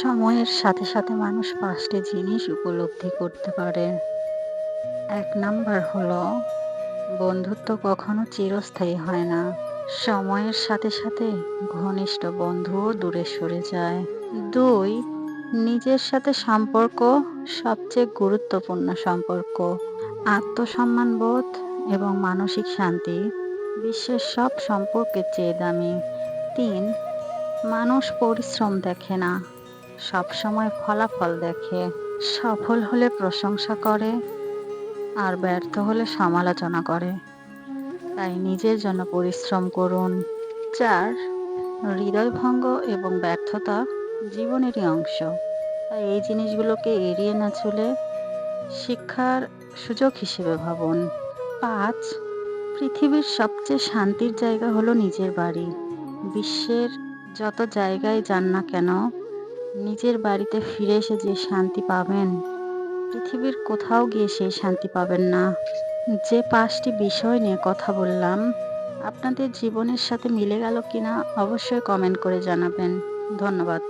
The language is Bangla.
সময়ের সাথে সাথে মানুষ ৫টি জিনিস উপলব্ধি করতে পারে। ১ নাম্বার হলো বন্ধুত্ব কখনো চিরস্থায়ী হয় না। সময়ের সাথে সাথে ঘনিষ্ঠ বন্ধুও দূরে সরে যায়। ২ নিজের সাথে সম্পর্ক সবচেয়ে গুরুত্বপূর্ণ সম্পর্ক। আত্মসম্মানবোধ এবং মানসিক শান্তি বিশ্বের সব সম্পর্কের চেয়ে দামি। ৩ মানুষ পরিশ্রম দেখে না, সবসময় ফলাফল দেখে। সফল হলে প্রশংসা করে আর ব্যর্থ হলে সমালোচনা করে। তাই নিজের জন্য পরিশ্রম করুন। ৪ হৃদয়ভঙ্গ এবং ব্যর্থতা জীবনেরই অংশ। তাই এই জিনিসগুলোকে এড়িয়ে না চলে শিক্ষার সুযোগ হিসেবে ভাবুন। ৫ পৃথিবীর সবচেয়ে শান্তির জায়গা হলো নিজের বাড়ি। বিশ্বের যত জায়গায় যান না কেন, নিজের বাড়িতে ফিরে এসে যে শান্তি পাবেন, পৃথিবীর কোথাও গিয়ে সেই শান্তি পাবেন না। যে ৫টি বিষয় নিয়ে কথা বললাম, আপনাদের জীবনের সাথে মিলে গেল কিনা অবশ্যই কমেন্ট করে জানাবেন। ধন্যবাদ।